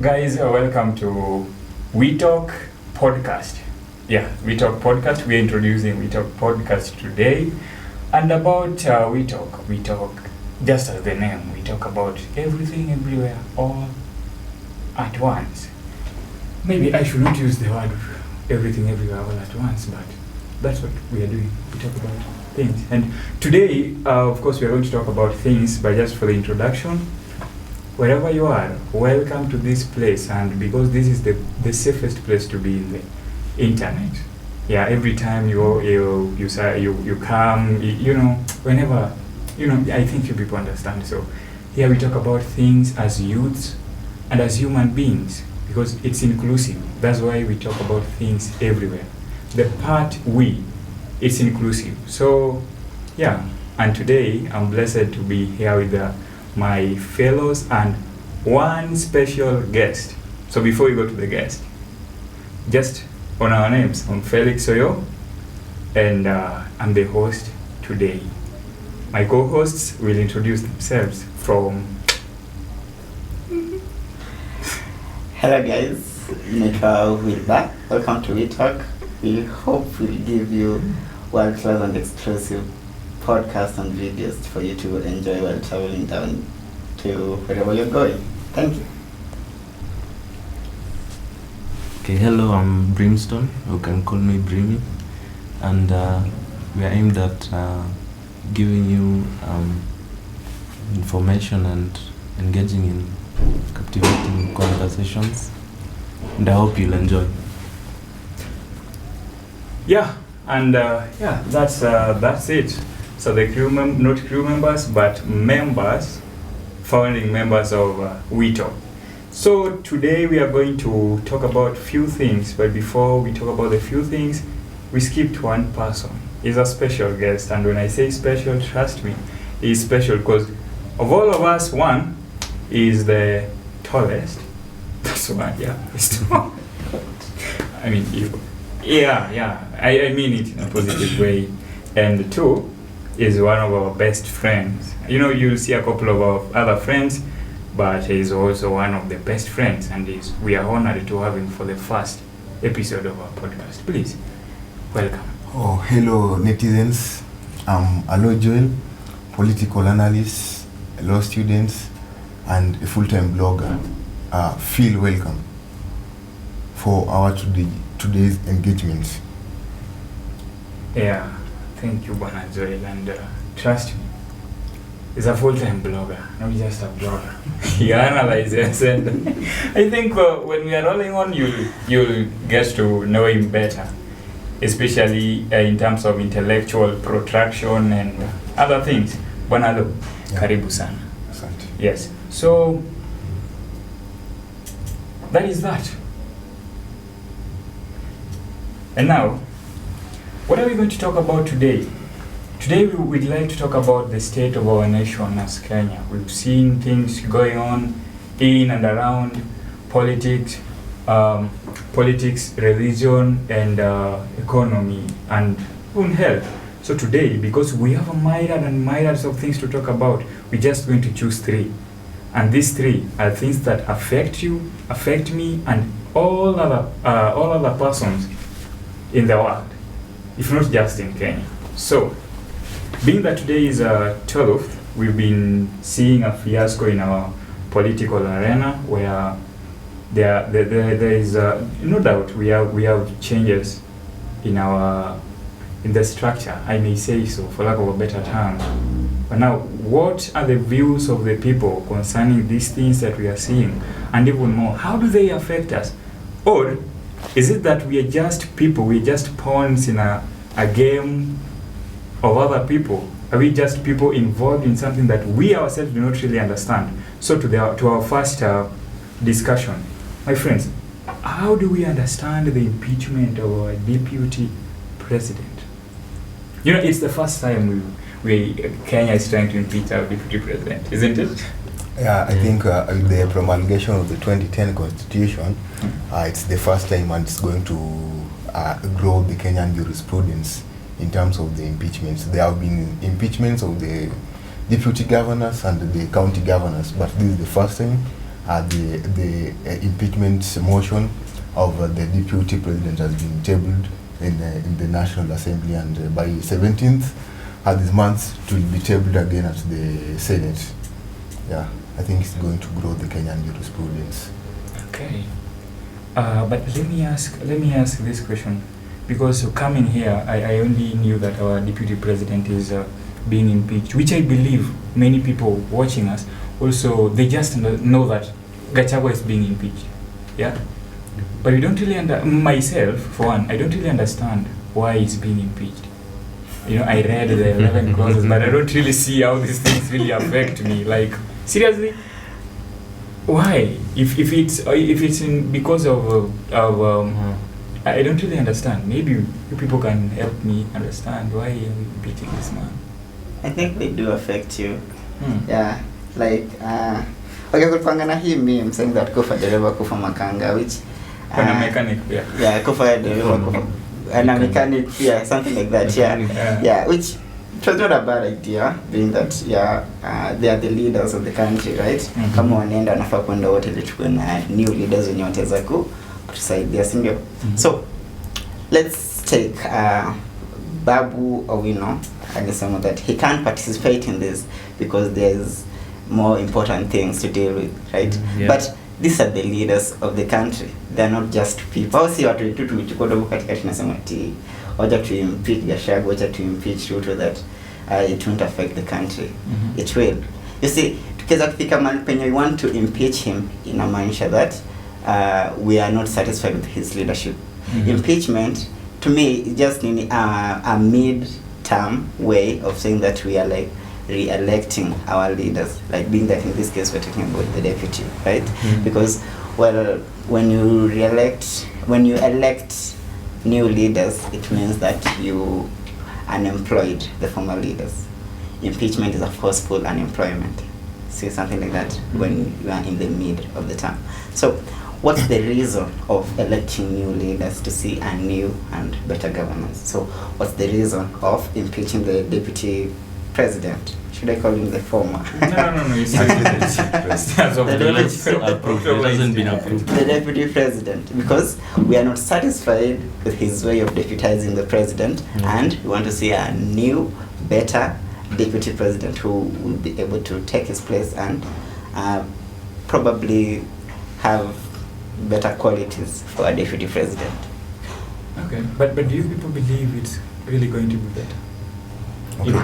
guys, welcome to We Talk Podcast. Yeah, We Talk Podcast. We're introducing We Talk Podcast today. And about We Talk, just as the name, we talk about everything, everywhere, all at once. Maybe I should not use the word everything, everywhere, all at once, but that's what we are doing. We talk about things. And today, of course, we are going to talk about things, but just for the introduction, wherever you are, welcome to this place. And because this is the safest place to be in the internet. Yeah, every time you come, whenever, I think you people understand. So here we talk about things as youths and as human beings, because it's inclusive. That's why we talk about things everywhere. The part we, it's inclusive. So yeah, and today I'm blessed to be here with my fellows and one special guest. So before we go to the guest, just on our names, I'm Felix Oyo, and I'm the host today. My co-hosts will introduce themselves from... Hello guys, naitwa Wilba. Welcome to We Talk. We hope we'll give you world-class and exclusive podcasts and videos for you to enjoy while traveling down to wherever you're going. Thank you. Okay, hello, I'm Brimstone. You can call me Brimmy. And we are aimed at giving you information and engaging in captivating conversations. And I hope you'll enjoy. Yeah, and that's it. So the not crew members, but members, founding members of We Talk. So today we are going to talk about few things, but before we talk about the few things, we skipped one person. He's a special guest, and when I say special, trust me, he's special because of all of us, one is the tallest. That's one, yeah. I mean, I mean it in a positive way. And two is one of our best friends. You'll see a couple of our other friends, but he's also one of the best friends, and we are honored to have him for the first episode of our podcast. Please, welcome. Oh, hello netizens. I'm Alo Joel, political analyst, law students, and a full-time blogger. Feel welcome for our today's engagement. Yeah, thank you, Bwana Joel, and trust me, he's a full-time blogger, not just a blogger. He analyzes, and I think when we are rolling on, you'll get to know him better, especially in terms of intellectual protraction and other things. Bwana Lo, karibu sana. Asante. Yes, so that is that. And now, what are we going to talk about today? Today we'd like to talk about the state of our nation as Kenya. We've seen things going on in and around politics, religion, and economy, and even health. So today, because we have a myriad of things to talk about, we're just going to choose three. And these three are things that affect you, affect me, and all other persons in the world, if not just in Kenya. So, being that today is 12th, we've been seeing a fiasco in our political arena where there is no doubt we have changes in the structure, I may say so, for lack of a better term. But now, what are the views of the people concerning these things that we are seeing? And even more, how do they affect us? Or is it that we are just people, we're just pawns in a game of other people? Are we just people involved in something that we ourselves do not really understand? So to our first discussion, my friends, how do we understand the impeachment of our deputy president? It's the first time Kenya is trying to impeach our deputy president, isn't it? Yeah, I think with the promulgation of the 2010 constitution, it's the first time, and it's going to grow the Kenyan jurisprudence in terms of the impeachments. There have been impeachments of the deputy governors and the county governors, but this is the first time the impeachment motion of the deputy president has been tabled in the National Assembly, and by 17th this month it will be tabled again at the Senate. Yeah, I think it's going to grow the Kenyan jurisprudence. Okay. But let me ask this question, because coming here, I only knew that our deputy president is being impeached, which I believe many people watching us also, they just know that Gachagua is being impeached. Yeah. But we don't really myself, for one, I don't really understand why he's being impeached. You know, I read the 11 clauses, but I don't really see how these things really affect me. Like, seriously, why? If it's because of I don't really understand. Maybe you people can help me understand why I'm impeaching this man. I think they do affect you. Yeah, like okay, kulipanga na hii meme saying that kufa dereva kufa makanga, which Kuna mechanic, yeah. Yeah, kufa dereva kufa and a mechanic, yeah, something like that. Yeah, which it was not a bad idea, being that they are the leaders of the country, right? Kama wanaenda wanafaa kwenda wote tuchukue na new leaders wenye wataweza kutusaidia, si ndio? So let's take Babu Owino alisema that he can't participate in this because there's more important things to deal with, right? But these are the leaders of the country. They're not just people. Si watu tu tulichukua dogo katikati nasema ati wacha to impeach Gachagua, wacha to impeach Ruto, that it won't affect the country. It will. You see, tukiweza kufika mahali penye we want to impeach him, inamaanisha that we are not satisfied with his leadership. Impeachment to me is just a mid-term way of saying that we are like re-electing our leaders, like being that in this case we're talking about the deputy, right? Because well, when you elect new leaders, it means that you unemployed the former leaders. Impeachment is a forceful unemployment. See, something like that when you are in the mid of the term. So what's the reason of electing new leaders to see a new and better governance? So what's the reason of impeaching the deputy president? Should I call him the former? No. It's the deputy president, because we are not satisfied with his way of deputizing the president, and we want to see a new, better deputy president who will be able to take his place and probably have better qualities for a deputy president. Okay, but do you people believe it's really going to be better? Okay.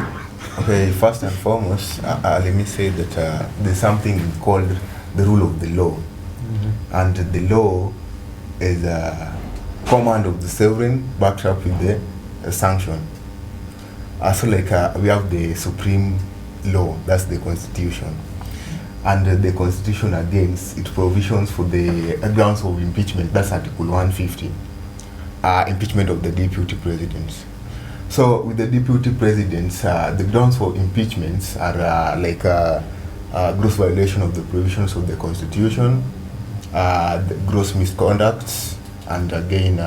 Okay, first and foremost, let me say that there's something called the rule of the law. And the law is a command of the sovereign backed up with the sanction. So like we have the supreme law, that's the constitution. And the constitution against its provisions for the grounds of impeachment, that's Article 150, impeachment of the deputy president. So with the deputy presidents, the grounds for impeachments are like gross violation of the provisions of the constitution, the gross misconducts, and again,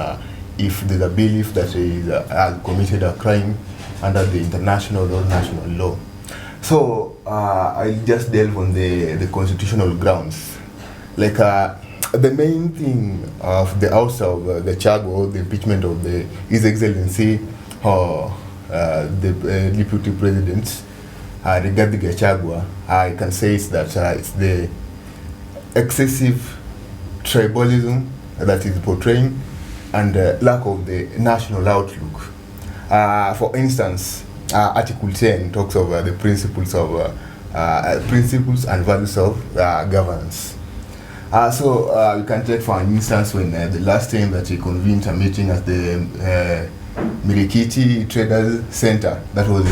if there's a belief that he has committed a crime under the international or national law. So I'll just delve on the constitutional grounds. Like the main thing of the ouster of Gachagua, the impeachment of His Excellency, the deputy president, regarding Gachagua, I can say is that it's the excessive tribalism that is portraying, and lack of the national outlook. For instance, Article 10 talks of the principles and values of governance. So you can take for an instance when the last time that he convened a meeting at the Mirikiti Traders Center, that was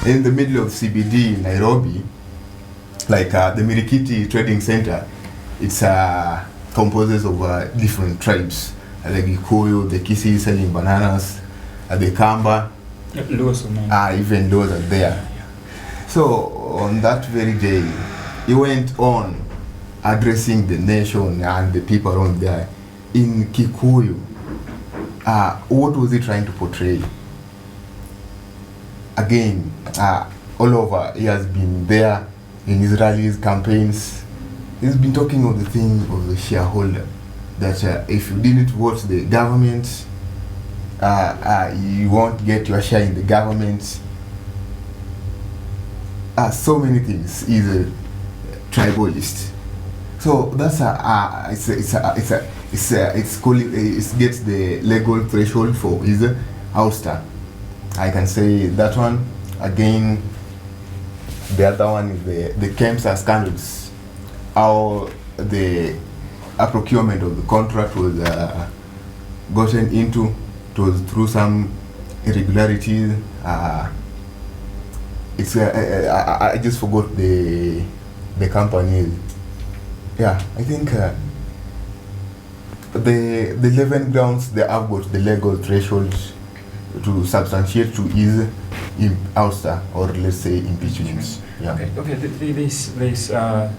in the middle of CBD in Nairobi. Like the Mirikiti Trading Center, it's composes of different tribes, like the Kikuyu, the Kisii selling bananas, the Kamba, even those are there. So on that very day, he went on addressing the nation and the people around there in Kikuyu. What was he trying to portray? Again, all over, he has been there in his rallies, campaigns, he's been talking of the thing of the shareholder, that if you didn't vote the government, you won't get your share in the government. So many things. He's a tribalist. So that's it gets the legal threshold for his ouster. I can say that one. Again, the other one is the KEMSA scandals. How the procurement of the contract was gotten into. It was through some irregularities. I just forgot the company. Yeah, I think the 11 grounds they have got the legal threshold to substantiate to his ouster, or let's say impeachment. Yeah. Okay. This a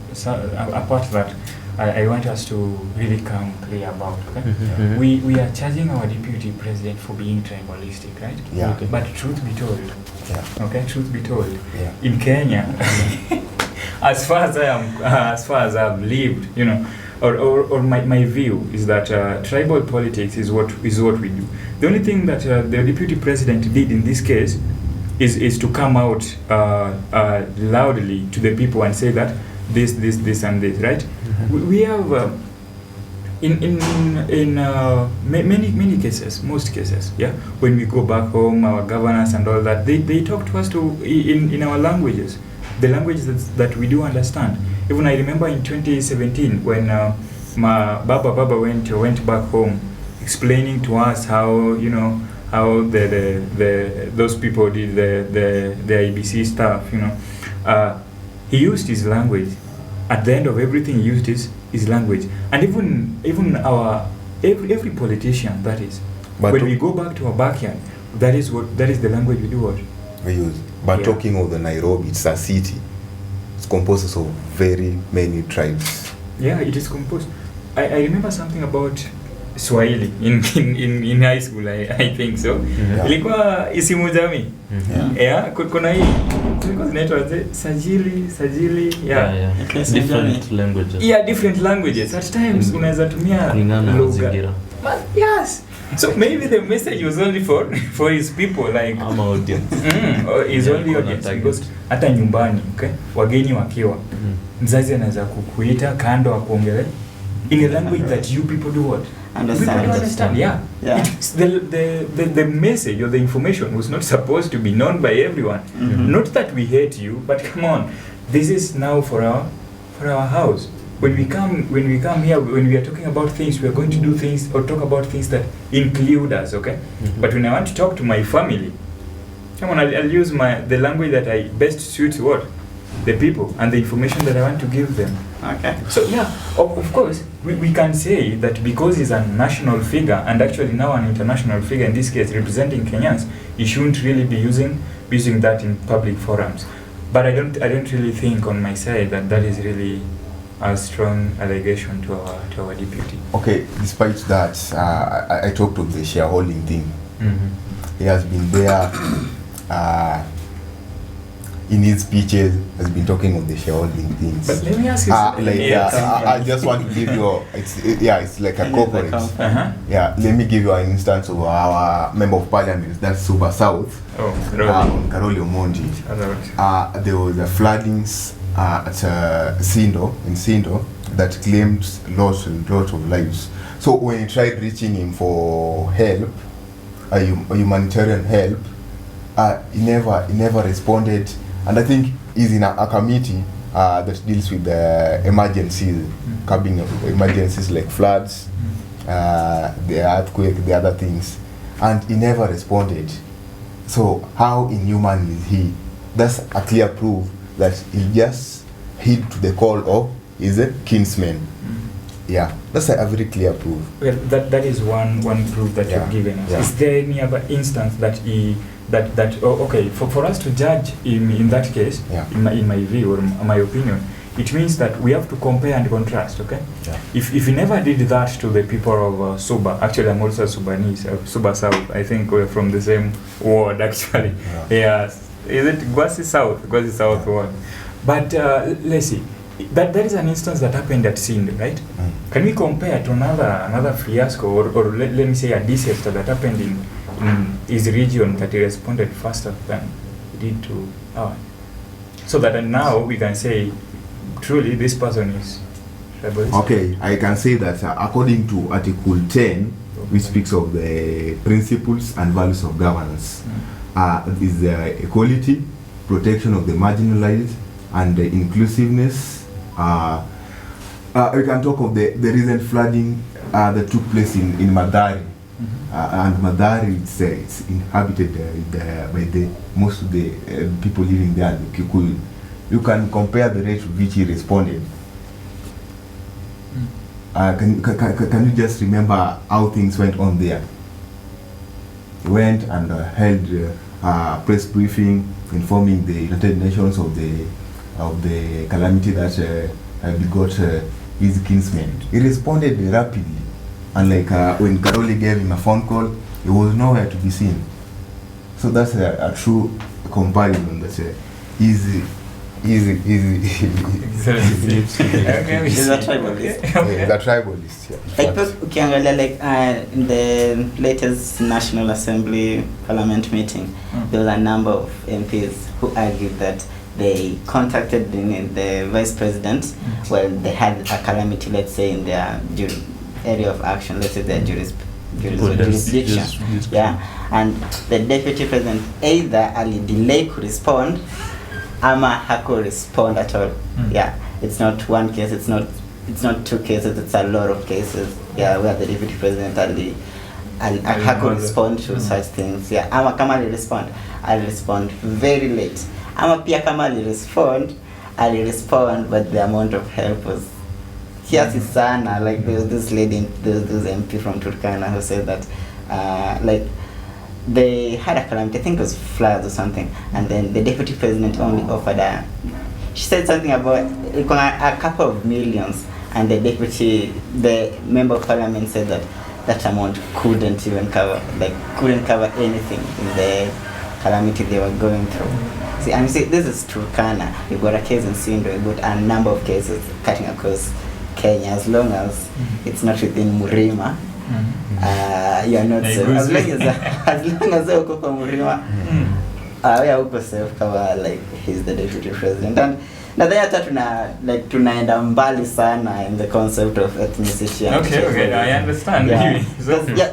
part that I want us to really come clear about. Okay, we are charging our deputy president for being tribalistic, right? Yeah. Okay. But truth be told, truth be told, Yeah. in Kenya, as far as I've lived, or my view is that tribal politics is what we do. The only thing that the deputy president did in this case is to come out loudly to the people and say that this and this, right? We have in many cases, most cases, yeah, when we go back home, our governors and all that, they talk to us in our languages, the languages that we do understand. Even I remember in 2017 when my Baba went back home, explaining to us how how those people did the IBC stuff. He used his language. At the end of everything, he used his language. And even every politician, that is, But when we go back to our backyard, that is the language we do what we use. But Yeah. talking of the Nairobi, it's a city. It's composed of very many tribes. Yeah, it is composed. I remember something about Swahili in high school, I think so. Yeah. Ilikuwa isimu jamii. Yeah, kuna hii zilikuwa zinaitwa sajili, yeah. Different languages. Yeah, different languages. At times unaweza tumia Kulingana na lugha. mazingira. But yes. So maybe the message was only for his people, like Ama audience. Or his Yeah, only kuna audience, target. because hata nyumbani, okay, wageni wakiwa, mzazi anaweza kukuita kando akuongelee in a language that you people do what? Understand. People do understand, yeah. It's the message or the information was not supposed to be known by everyone. Not that we hate you, but come on, this is now for our house. When we come here, when we are talking about things, we are going to do things or talk about things that include us, okay? But when I want to talk to my family, come on, I'll use the language that I best suits what? The people and the information that I want to give them. Okay. So yeah, of course, we can say that because he's a national figure and actually now an international figure, in this case representing Kenyans, he shouldn't really be using that in public forums. But I don't really think on my side that is really a strong allegation to our deputy. Okay, despite that, I talked of the shareholding thing. He has been there in his speeches, has been talking of the shareholding things. But let me ask you something. I just want to give you, it's like a corporate. Yeah, let me give you an instance of our member of parliament, that's Super South, Karoli Omondi. There was a floodings at Sindo, that claimed loss of lives. So when he tried reaching him for help, humanitarian help, he never responded. And I think he's in a committee that deals with the emergencies, curbing emergencies like floods, the earthquake, the other things, and he never responded. So how inhuman is he? That's a clear proof that he just heed to the call of his kinsmen. Yeah, that's a very clear proof. Well, that is one proof that you've given us. Is there any other instance that for us to judge him in that case, in my view or my opinion, it means that we have to compare and contrast, okay? Yeah. If he never did that to the people of Suba, actually I'm also Subanese, Suba South, I think we're from the same ward actually. Yeah. Is it Gwasi South ward? But let's see, that is an instance that happened at Sindh, right? Can we compare to another fiasco or let me say a disaster that happened in his region that he responded faster than he did to ours? So that now we can say truly this person is rebel. Okay, I can say that according to Article 10, which speaks of the principles and values of governance, is equality, protection of the marginalized, and the inclusiveness. We can talk of the recent flooding that took place in Madari. And Madari, it's inhabited by the most of the people living there, the Kikuyu. You can compare the rate with which he responded. Can you just remember how things went on there? He went and held a press briefing informing the United Nations of the calamity that begot his kinsmen. He responded rapidly, and when Karoli gave him a phone call, he was nowhere to be seen. So that's a true comparison. That's easy. He's a tribalist. He's a tribalist. Like ukiangalia in the latest National Assembly Parliament meeting, there was a number of MPs who argued that they contacted the Vice President when they had a calamity, let's say in their area of action, let's say their jurisdiction. Yeah, and the Deputy President either delay to respond ama haku respond at all. Yeah, it's not one case, it's not two cases, it's a lot of cases. Yeah, where the Deputy President haku respond to such things. Yeah, ama kama I'll respond very late. Ama pia kama I'll respond, but the amount of help was kiasi sana. Like there was this lady, there was this MP from Turkana who said that they had a calamity, I think it was floods or something, and then the Deputy President only offered she said something about a couple of millions, and the Member of Parliament said that amount couldn't even cover anything in the calamity they were going through. See, and you see, this is Turkana. We've got a case in Sindh, we've got a number of cases cutting across Kenya, as long as it's not within Murima. You are not safe. As long as uko kwa Murima, we are uko safe kama he's the Deputy President. And nadhani hata tunaenda mbali sana in the concept of ethnicity. Okay, I understand. Yeah.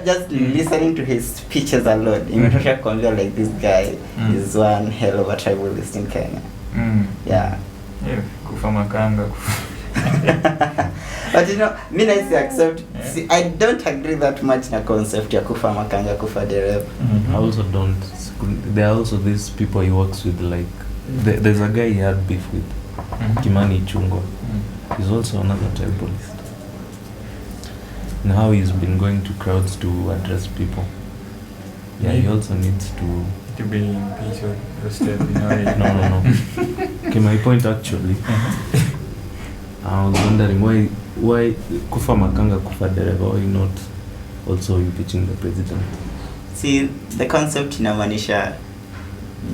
Just listening to his speeches alone, imetosha kuambia this guy is one hell of a tribalist in Kenya. Yeah, kufa makanga. But me nice accept. See, I don't agree that much na concept ya kufa makanga, kufa dereva. I also don't. There are also these people he works with, there's a guy he had beef with, Kimani Chungo. He's also another tribalist. And how he's been going to crowds to address people. Yeah, he also needs to be impeached or roasted. No. Okay, my point actually. I was wondering why kufa makanga, kufa dereva, why not also impeaching the president? See, the concept inamaanisha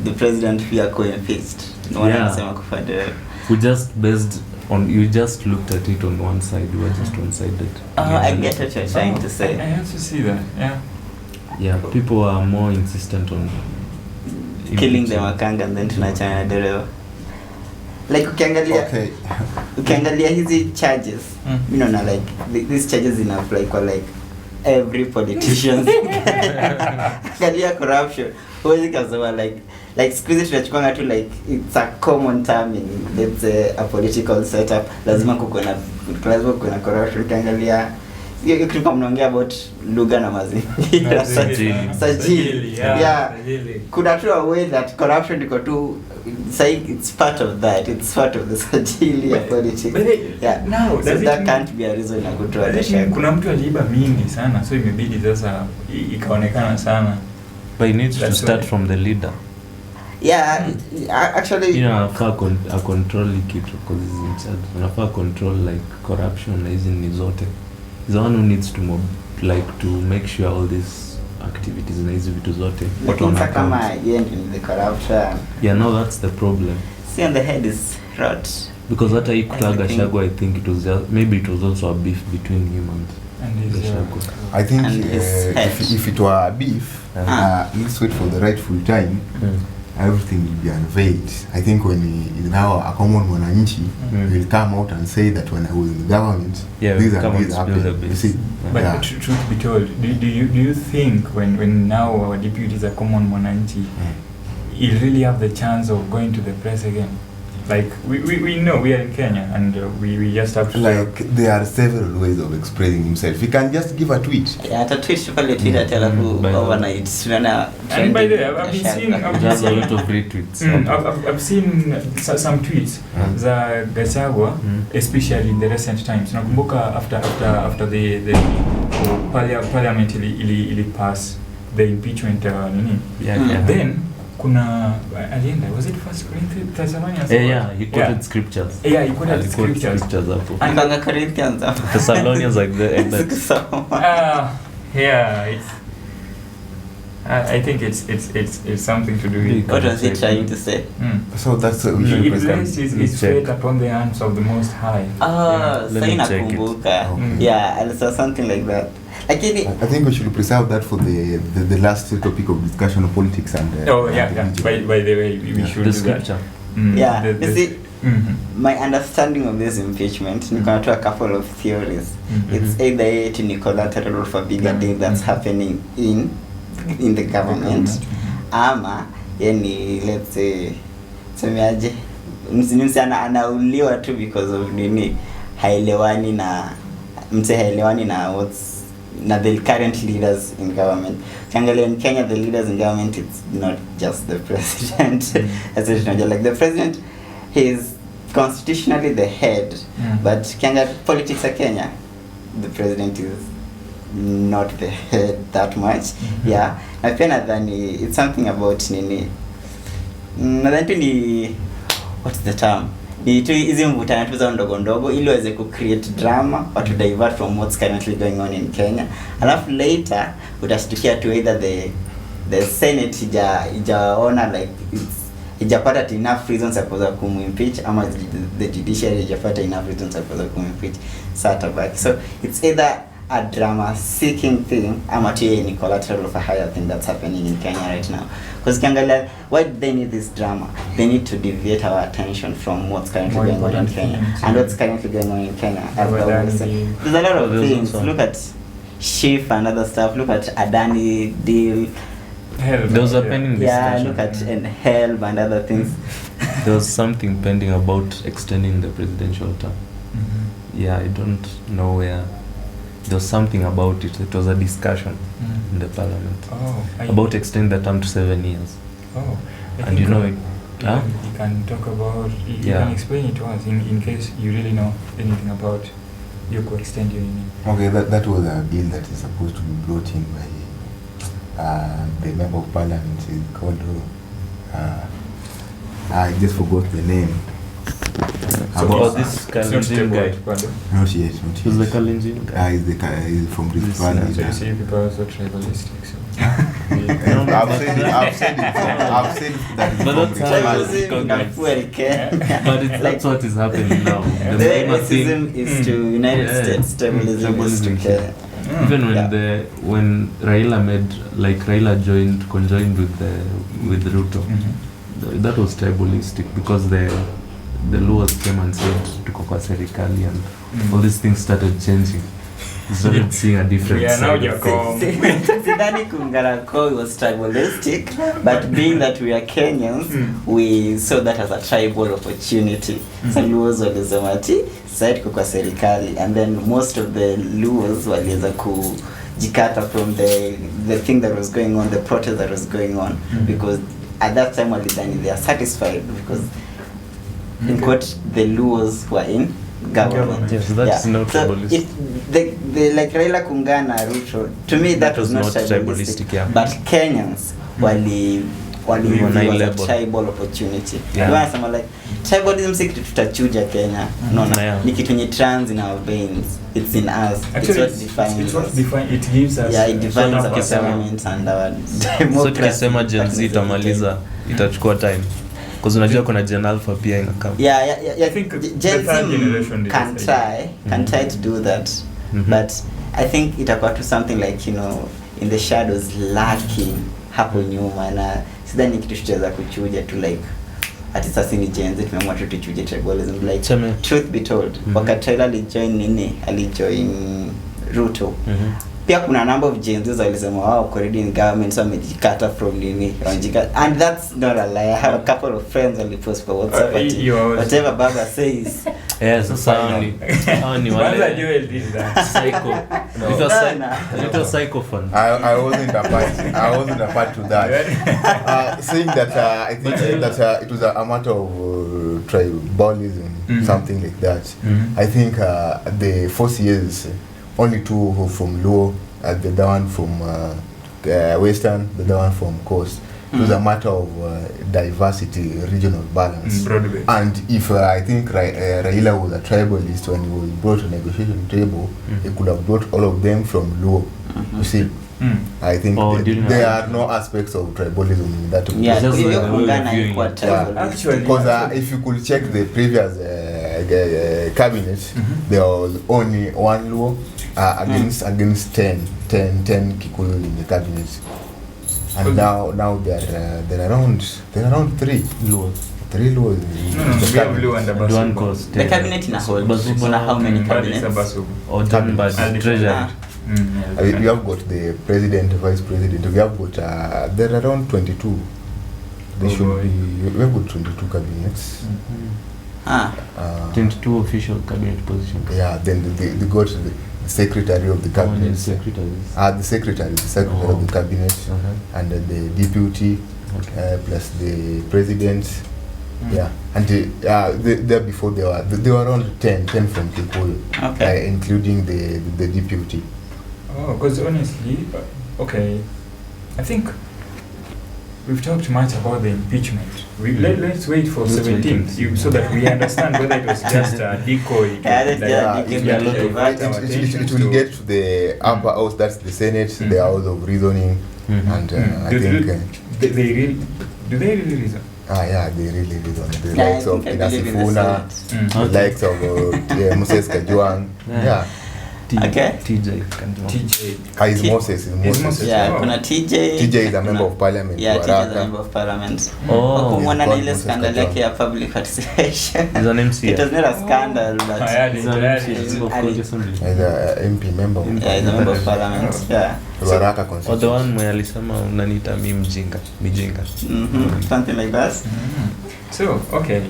the president pia co-impeached. No one anasema kufa dereva. We just based on, you just looked at it on one side, you were just one-sided. I get what you're trying to say. I have to see that, Yeah, people are more insistent on killing the makanga and then tunachana dereva. Ukiangalia hizi charges, these charges inapply kwa every politician. Ukiangalia corruption, huwezi kasema siku hizi tunachukua tu it's a common term in let's say a political setup, lazima kuko na corruption. Ukiangalia hiyo kitu kama mnaongea about lugha na mazingira, sajili. Yeah. Kuna tu a way that corruption iko tu it's part of that, it's part of the sajili ya politics. Yeah. Now so that can't be a reason ya kutoa desha. Kuna mtu aliiba mingi sana, so imebidi sasa ikaonekana sana. But it needs to start from the leader. Yeah, actually anafaa control kitu because he's in charge. Anafaa control corruption na hizi ni zote. The one who needs to to make sure all these activities na hizi vitu zote. Kama the corruption. Yeah, no, that's the problem. See, on the head is rot. Because hata hii kutaga Gachagua, I think it was just, maybe it was also a beef between him and Gachagua. I think if it were a beef, let's wait for the rightful time. Everything will be unveiled. I think when now a common mwananchi will come out and say that when I was in the government, these and these happened. You see? But truth be told, do you think when now our deputy is a common mwananchi, he'll really have the chance of going to the press again? Like we know we are in Kenya and we just have to there are several ways of expressing himself. He can just give a tweet. Yeah, a tweet pale Twitter overnight. And by the way, I've been seeing a lot of retweets. I've seen some tweets za Gachagua, especially in the recent times. Nakumbuka after the parliament ili pass the impeachment then kuna alienda, was it first Corinthians Thessalonians? He quoted scriptures. He quoted scriptures hapo. And Corinthians hapo. Thessalonians like the it's I think it's something to do with what was he trying to say? So that's we should place is fate upon the hands of the Most High. Saina kumbuka. Yeah, and so something like that. I think we should preserve that for the last topic of discussion of politics and by the way we should do scripture. That. You see, my understanding of this impeachment, you can a couple of theories. It's either a collateral or for bigger thing that's happening in the government, ama yani let's say semeaje msinimsi anauliwa tu because of nini haelewani na what's na the current leaders in government. Kiangalia in Kenya, the leaders in government, it's not just the president. As it's not like the president, he is constitutionally the head, but Kenya politics of Kenya, the president is not the head that much. Na pia nadhani it's something about nini, nadhani ni what's the term, ni tu hizi mvutano tu za ndogo ndogo ili waweze ku create drama or to divert from what's currently going on in Kenya. Alafu later utashtukia tu either the Senate ijaona like ijapata enough reasons za kumimpeach ama the judiciary ijapata enough reasons za kumimpeach satabaki. So it's either a drama seeking thing ama tu ni collateral of a higher thing that's happening in Kenya right now. Because Kiangalia, why do they need this drama? They need to deviate our attention from what's currently going on in Kenya. And what's currently going on in Kenya, there's a lot of things. Look at SHIF and other stuff. Look at Adani deal. There was a pending discussion. Look at HELB and other things. There was something pending about extending the presidential term. I don't know where. There was something about it. It was a discussion in the parliament about extending the term to 7 years. And you know it. You can talk about. You can explain it to us in case you really know anything about. You could extend your union. Okay, that was a bill that is supposed to be brought in by the member of parliament. It's called. I just forgot the name. About this Kalenjin guy. Not yet. He's the Kalenjin guy. He's from Rift Valley. So you see, people are also tribalistic. So. I've said that it's from Rift Valley. But that's what is happening now. The racism is to United States, tribalism is to Kenya. Even when Raila conjoined with Ruto, that was tribalistic because the laws came and said tuko kwa serikali and all these things started changing. We started seeing a different side. Sidhani Kungarako was tribalistic, but being that we are Kenyans, we saw that as a tribal opportunity. So Luos walisema ati sasa tuko kwa serikali, and then most of the Luos waliweza kujikata from the thing that was going on, the protest that was going on, because at that time walidhani they are satisfied because in quote the Luos were in government. Yes, that's not tribalistic. The like Raila Kungana Ruto, to me that was not tribalistic. But Kenyans wali a tribal opportunity. Wanasema like tribalism si kitu tutachuja Kenya. No, ni kitu ni trans in our veins. It's in us. Actually, it's what defines it gives us. It defines our government and our democracy. So tukisema Gen Z itamaliza itachukua time. Because unajua kuna Gen Alpha pia inakam. Yeah. I think Gen the third generation Z can try to do that, but I think itakuwa to something like, you know, in the shadows lacking hapo nyuma, na sidhani kitu tutaweza kuchuja tu like ati sasa ni Gen Z tumeamua tu tuchuje tribalism like truth be told. Wakati Tyler alijoin Ruto, pia kuna number of Gen Zs walisema wao already in government, so wamejikata from nini and that's not a lie. I have a couple of friends who post for WhatsApp whatever Baba says. Yes, only wala Joel did that. Psycho. Little psycho fun. I wasn't a part to that. Saying that I think that it was a matter of tribalism, something like that. I think the 4 years, only 2 who from Luo, the one from Western, the other one from Coast. It was a matter of diversity, regional balance. And if I think Raila was a tribalist when he was brought to negotiation table, he could have brought all of them from Luo. You see, I think there are no aspects of tribalism in that. Actually, because if you could check the previous cabinet, there was only 1 Luo against 10 Kikuyu in the cabinet. And now they're around 3 Luos. 3 Luos. The cabinet in a whole. How many cabinets? Or treasury. We have got the president, vice president. We have got there are around 22. We have got 22 cabinets. 22 official cabinet positions. Yeah, then they got the secretary of the cabinet. The secretary of the cabinet, and the deputy, plus the president. Yeah, and there before they were around 10 from Kikuyu, including the deputy. Oh, because honestly, I think we've talked much about the impeachment. Let's wait for 17th so that we understand whether it was just a decoy. It will get to the upper house, that's the Senate, the house of reasoning, and I think... Do they really reason? Yeah, they really reason. The likes of Inasifuna, the likes of Moses Kajwang. Yeah. TJ. Is Moses. Yeah, kuna TJ. TJ is a member of parliament. Yeah, TJ is a member of parliament. Kumwona na ile scandal yake ya public participation. He's an MC. It was not a scandal, but he's an MC. He's a MP member. Yeah, he's a member of parliament. Yeah. Baraka constituency. Or the one mwenye alisema unaniita mimi mijinga. Something like that. So, okay.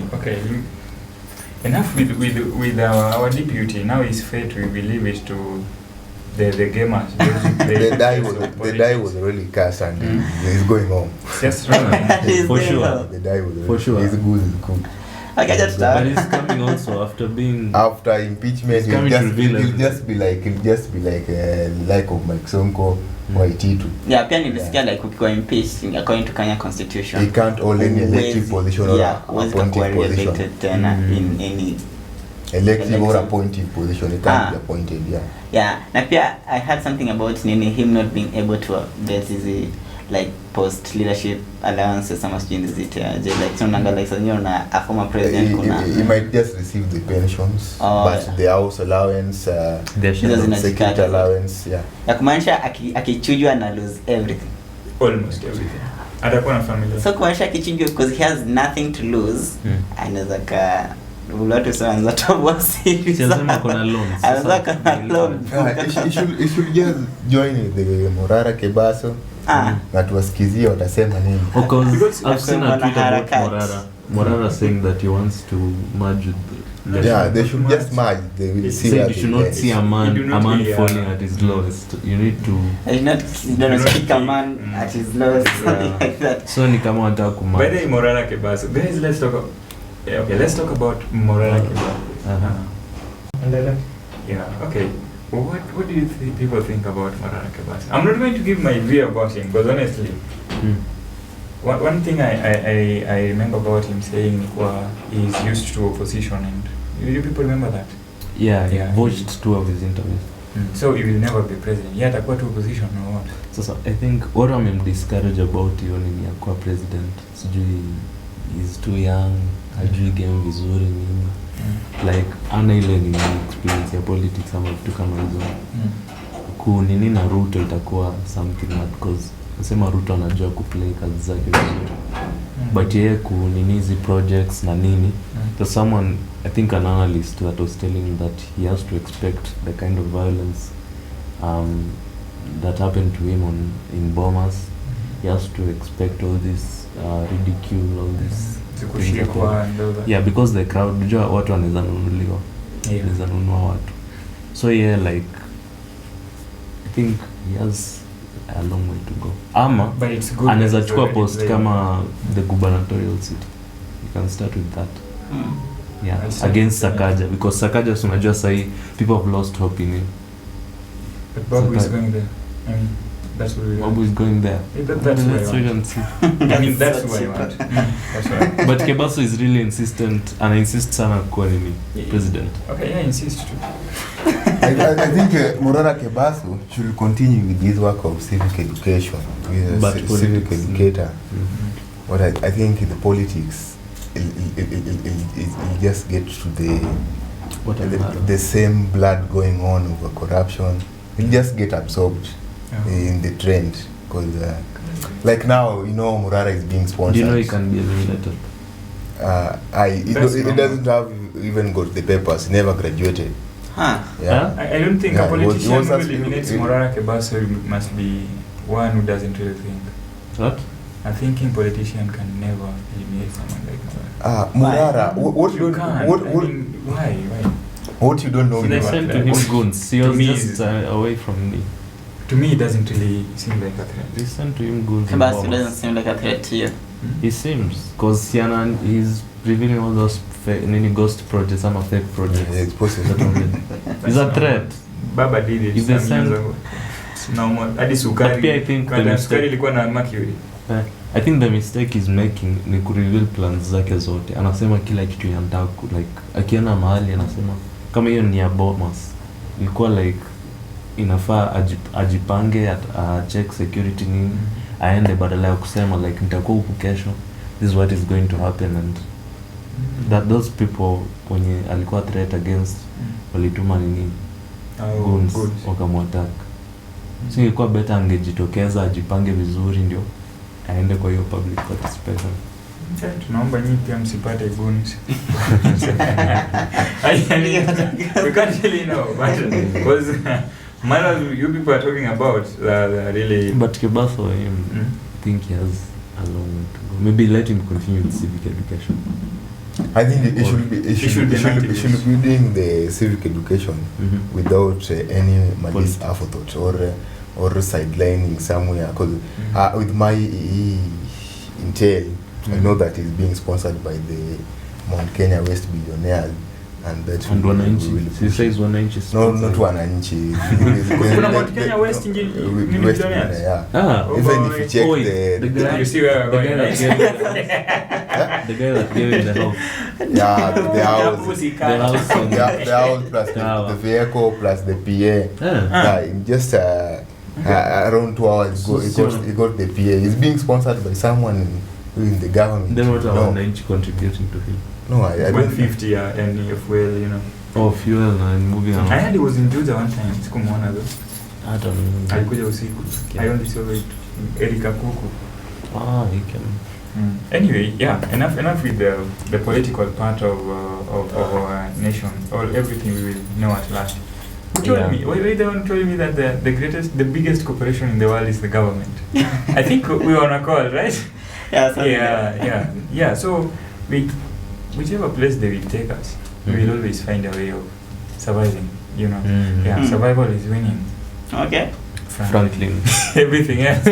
Enough with our deputy. Now it's fair to believe it to the gamers. The die was really cast and he's going home. Just right. For sure. The die was for sure. He's good. Okay, just start. But he's coming also after impeachment. He'll just be like of Mike Sonko. Yeah, pia nilisikia like ukiwa impeached according to Kenya constitution, he can't hold any elective position or appointed position tena in any elective or appointed position. He can't be appointed. Yeah. Na pia I heard something about him not being able to get his like post leadership allowances some students like sonanga like na a former president he might just receive the pensions, but the house allowance, the security allowance, ya kumaanisha akichujwa na lose everything, almost everything. Atakuwa na familia, so kumaanisha akichujwa because he has nothing to lose, anaweza ka ulatu sana tobo sisi sema kuna loans, anaweza kana loan. He should just join the Morara Kebaso. Na tuwasikizie watasema nini. Because I've seen a tweet about Morara saying that he wants to merge with they should just merge. They will see that you should not see a man falling at his lowest. You need to you don't speak a man at his lowest, something like that. So ni kama wanataka kumerge. By the Morara Kebaso, guys, let's talk about Morara Kebaso. Okay. What do you people think about Morara Kebaso? I'm not going to give my view about him, because honestly, one thing I remember about him saying he's used to opposition, and you people remember that? Yeah. He watched 2 of his interviews. So he will never be president. Yeah, atakuwa to opposition or what? So I think what I'm discouraged about even in kuwa president, sijui is too young, hajui game vizuri nini. Like ana ile ni experience ya politics ama vitu kama hizo. Kunini na Ruto itakuwa something mad because nasema Ruto anajua kuplay kazi zake vizuri. But yeye kunini hizi projects na nini. So someone, I think an analyst that was telling that he has to expect the kind of violence that happened to him in Bomas. He has to expect all this ridicule, all this yeah, because the crowd, unajua watu wanaweza nunuliwa. Wanaweza nunua watu. So yeah, like I think he has a long way to go. Ama anaweza chukua post kama the gubernatorial seat. You can start with that. Yeah, against Sakaja, because Sakaja, unajua sahi people have lost hope in him. But Babu is going there. I mean, that's what we want. Babu is going there. That's what I want. I mean, that's what I want. That's right. But Kebaso is really insistent, and insists sana kuwa nini president. Okay, yeah, insist too. I think Murara Kebaso should continue with his work of civic education. With a civic educator. But I think the politics, it'll just get to the same blood going on over corruption. It'll just get absorbed in the trend. Because like now, Murara is being sponsored. Do you know he can be eliminated? It doesn't have even got the papers. He never graduated. Huh. Yeah. I don't think a politician who eliminates Murara Kebaso must be one who doesn't really think. What? A thinking politician can never eliminate someone like Murara. Murara, why? What you don't know? So they sent to him goons. He was just away from me. To me, it doesn't really seem like a threat. They sent to him goons. Kebaso doesn't seem like a threat to you. He seems, because he's revealing all those ghost projects, some fake projects. Yeah, It's a threat. Baba did it. If they send, no more. Hadi sukari. I think sukari ilikuwa na mercury. I think the mistake he's making ni kureveal plans zake zote. Anasema kila kitu yanataka like akiona mahali anasema kama hiyo ni ya Bomas. Ilikuwa like inafaa ajipange check security nini aende badala ya kusema like nitakuwa huku kesho, this is what is going to happen, and that those people wenye alikuwa threat against walituma nini goons wakamwattack. So ilikuwa better angejitokeza ajipange vizuri ndio aende kwa hiyo public participation. Tunaomba nyinyi pia msipate goons. We can't really know, but because you people are talking about really. But Kebaso, I think he has a long way to go. Maybe let him continue with civic education. I think it should be doing the civic education without any malice aforethought or sidelining somewhere. Because with my intel, I know that it's being sponsored by the Mount Kenya West billionaires, and that and Wananchi. He says Wananchi. No, not Wananchi. Kuna Mount Kenya West billionaires. Yeah. Even if you check the guy, you see where the guy that gave him the house. Yeah, the house plus the vehicle plus the PA. Yeah, in just around 2 hours he got the PA. He's being sponsored by someone in the government. Then what are Wananchi contributing to him? No, I don't 150 and fuel, Oh, fuel and moving around. I heard he was in Juja one time. Sikumwona though. I don't know. Alikuja usiku. I only saw it. Erika Kuku. He can. Anyway, yeah, enough with the political part of our nation. Everything we will know at last. Who told me? Why they don't tell me that the biggest corporation in the world is the government? I think we were on a call, right? Yeah. So whichever place they will take us, we will always find a way of surviving. Yeah, survival is winning. Okay. Franklin. Everything else.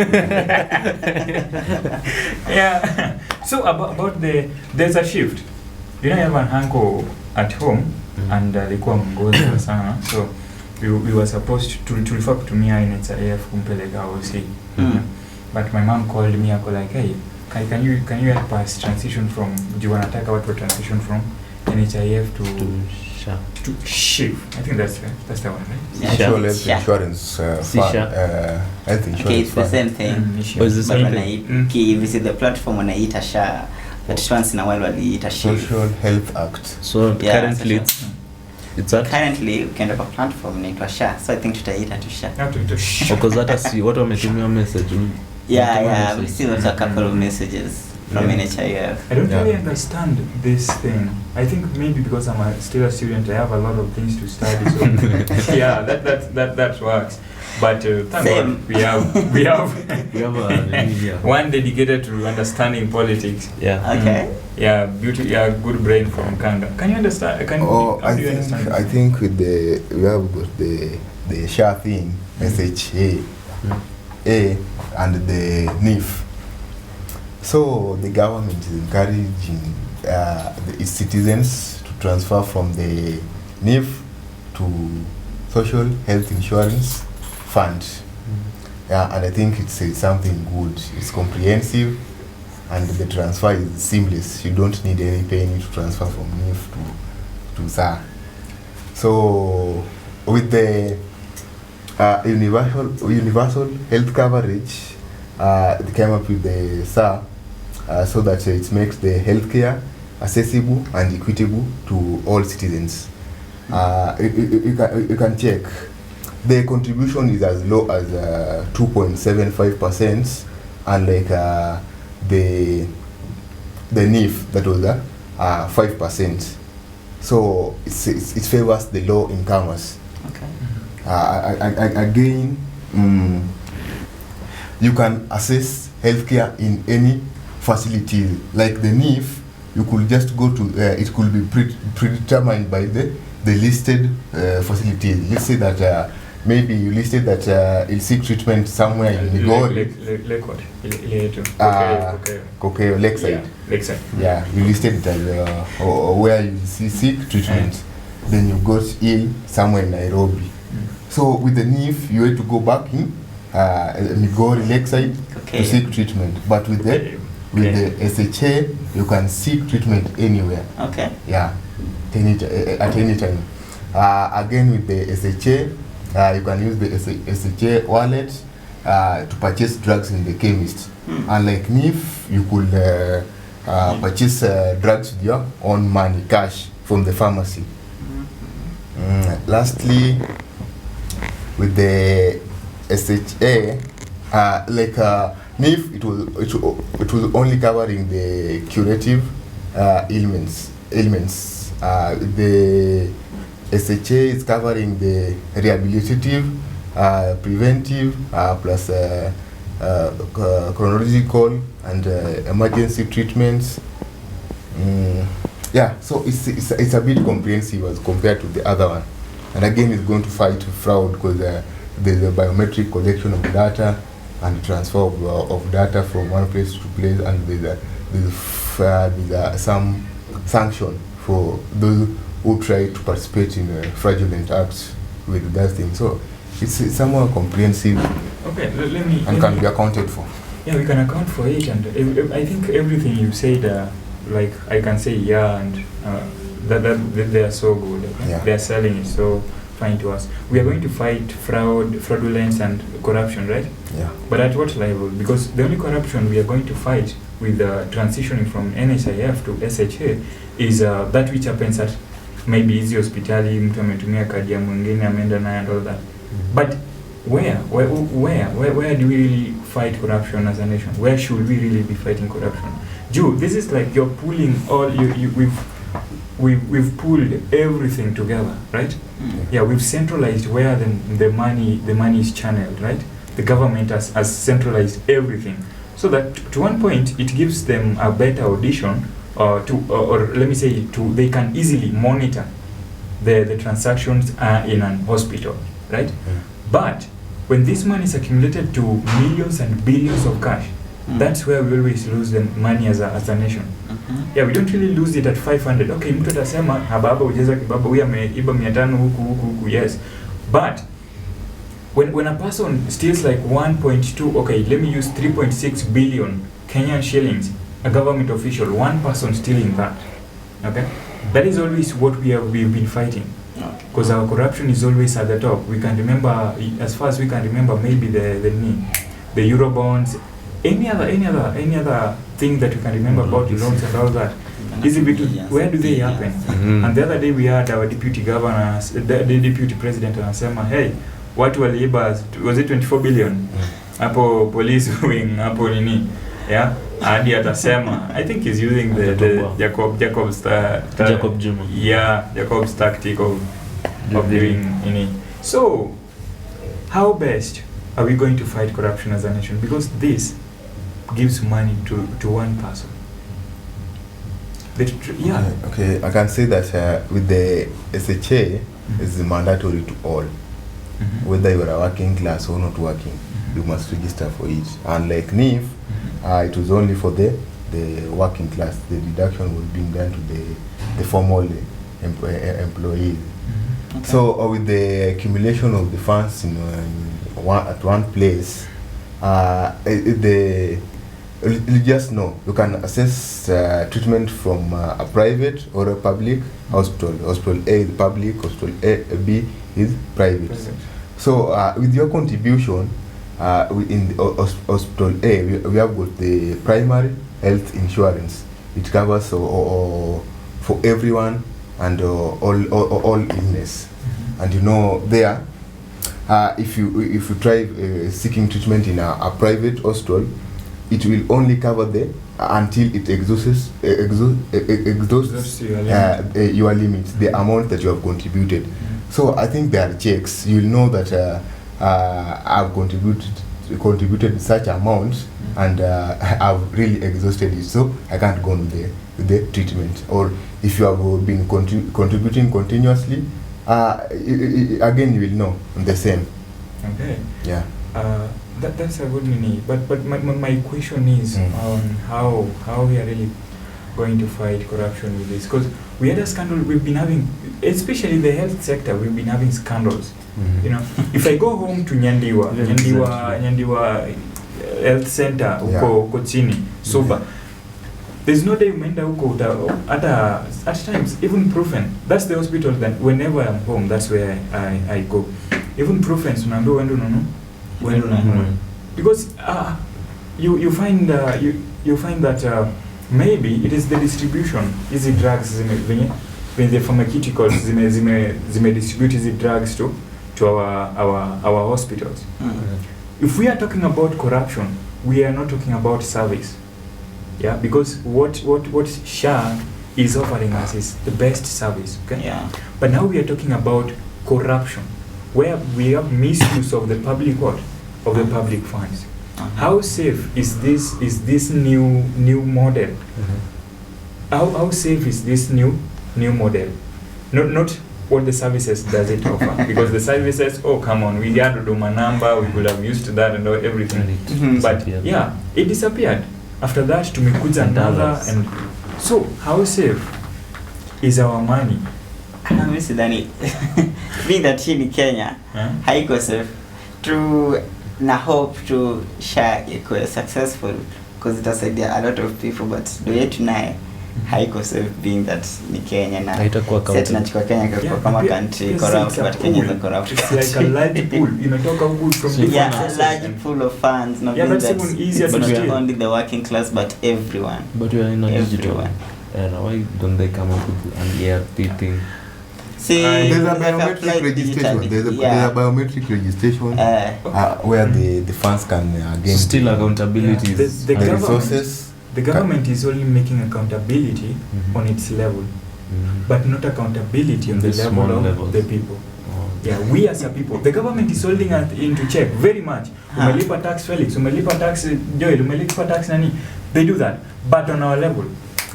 Yeah. So about there's a shift. I have an uncle at home and alikuwa mgonjwa sana. So we were supposed to refer to me in SHIF kumpeleka OC. But my mom called me like, hey, can you help us transition from, do you want to talk about what transition from NHIF to SHIF? I think that's the one, right? Actual health insurance fund. Health insurance okay, it's the same thing. But it's the same thing. Visit the platform wanaita SHA. But once in a while waliita SHIF. Social Health Act. So Yeah, currently social- it's that Currently ukienda kwa platform inaitwa SHA, so I think tutaita tu SHA. because hata si watu wametumia message. Yeah, we still got a couple of messages from NHIF. I don't Yeah. really understand this thing. I think maybe because still a student, I have a lot of things to study. So yeah, that works. But thank Same. God we have We have a yeah. one dedicated to understanding politics. Yeah. Okay. Yeah, good brain from Kanga. Can you understand? Oh, how do you understand I this? think with we have got the SHA thing, SHA, A, and the NIF. So the government is encouraging its citizens to transfer from the NIF to Social Health Insurance Fund. Yeah, and I think it's something good. It's comprehensive, and the transfer is seamless. You don't need any penny to transfer from NIF to SHA. So with the universal health coverage, they came up with the SHA so that it makes the healthcare accessible and equitable to all citizens. You can check. The contribution is as low as 2.75%, and like the NIF, that was 5%. So it favors the low incomers. Okay. Again, you can access healthcare in any facility. Like the NIF, you could just go to, it could be predetermined by the listed facilities. Let's say that maybe you listed that you'll seek treatment somewhere in Migori. Kokeo, Lakeside. Yeah, Lakeside. Yeah, you listed it as or where you seek treatment. Then you got ill somewhere in Nairobi. So with the NIF, you had to go back in Migori, Lakeside to seek treatment. But with the SHA, you can seek treatment anywhere. Okay. Yeah, at any time. Again with the SHA, you can use the SHA wallet to purchase drugs in the chemist. Unlike NIF, you could purchase drugs with your own money, cash, from the pharmacy. Lastly, with the SHA, like NIF, it was only covering the curative ailments. The SHA is covering the rehabilitative, preventive, plus chronological and emergency treatments. Yeah, so it's a bit comprehensive as compared to the other one. And again, it's going to fight fraud because there's a biometric collection of data and transfer of data from one place to place, and there's some sanction for those who try to participate in fraudulent acts with that thing. So it's somewhat comprehensive. Okay, let me. And can be accounted for. Yeah, we can account for it, and I think everything you said, like I can say yeah, and that they are so good. Okay? Yeah. They are selling it so fine to us. We are going to fight fraudulence and corruption, right? Yeah. But at what level? Because the only corruption we are going to fight with transitioning from NHIF to SHA is that which happens at maybe hizi hospitali, mtu ametumia kadi ya mwingine ameenda naye and all that. But where do we really fight corruption as a nation? Where should we really be fighting corruption? Joe, this is like you're pulling all we've pulled everything together, right? Yeah, we've centralized where the money is channeled, right? The government has centralized everything, so that to one point it gives them a better audition, or let me say they can easily monitor the transactions in an hospital, right? But when this money is accumulated to millions and billions of cash, that's where we always lose the money as a nation. Yeah, we don't really lose it at 500. Okay, mtu atasema hababa ujeza kibaba huyu ameiba 500 huku, yes. But when a person steals like 1.2, okay, let me use 3.6 billion Kenyan shillings, a government official, one person stealing that, okay? That is always what we've been fighting. Because our corruption is always at the top. We can remember, as far as we can remember, maybe the Eurobonds, Any other thing that you can remember about loans and all that? Is it where do they happen? And the other day we had our deputy governor, the deputy president anasema, hey, watu waliiba, was it 24 billion? Hapo police wing, hapo nini? Yeah, hadi atasema, I think he's using the Jacob's Juma. Yeah, Jacob's tactic of doing ini. So, how best are we going to fight corruption as a nation? Because this gives money to one person. Okay, I can say that with the SHA, it's mandatory to all. Whether you are a working class or not working, you must register for it. And like NIF, it was only for the working class. The deduction was being done to the formal employees. Okay. So with the accumulation of the funds at one place, you just know you can assess treatment from a private or a public hospital. Hospital A is public, hospital B is private. So with your contribution in the hospital A, we have got the primary health insurance. It covers for everyone and all illness. And you know there, if you try seeking treatment in a private hospital, it will only cover until it exhausts your limit, the amount that you have contributed. So I think there are checks. You'll know that I've contributed such amount and I've really exhausted it, so I can't go on with the treatment. Or if you have been contributing continuously, again you will know the same. Okay. Yeah. That's a good mini. But my question is on how we are really going to fight corruption with this, because we had a scandal we've been having, especially the health sector. We've been having scandals. You know, if I go home to Nyandiwa Health Center uko chini Suba, there's no day umeenda huko at times even Profen, that's the hospital that whenever I'm home, that's where I go. Even Profen unaambiwa wendo nono because you find that maybe it is the distribution. Easy drugs when the pharmaceuticals zime distribute easy drugs to our hospitals. If we are talking about corruption, we are not talking about service. Yeah, because what SHA is offering us is the best service. Okay. Yeah. But now we are talking about corruption, where we have misuse of the public public funds. How safe is this new model? How safe is this new model? Not what the services does it offer, because the services, oh come on, we had to do my number, we could have used that and everything, but yeah, it disappeared. After that, tumekuja another, and so how safe is our money? Mimi sidhani being that hii ni Kenya haiko safe to na hope to SHA iko successful because itasaidia a lot of people, but do yetu naye haiko safe being that ni Kenya na sasa tunachukua Kenya kama country corrupt, but Kenya is a corrupt. It's like a large pool, inatoka huko from different sources. A large pool of funds, not that's even easier to not only the working class but everyone. But we are in a digital era. Why don't they come up with an ERP thing? See, there's a biometric registration. There's a biometric registration where the funds can again still accountability. The resources. The government is only making accountability on its level, but not accountability on the level of the people. Yeah, we as a people. The government is holding us into check very much. Umelipa tax Felix, umelipa tax Joel, umelipa tax Nani. They do that, but on our level.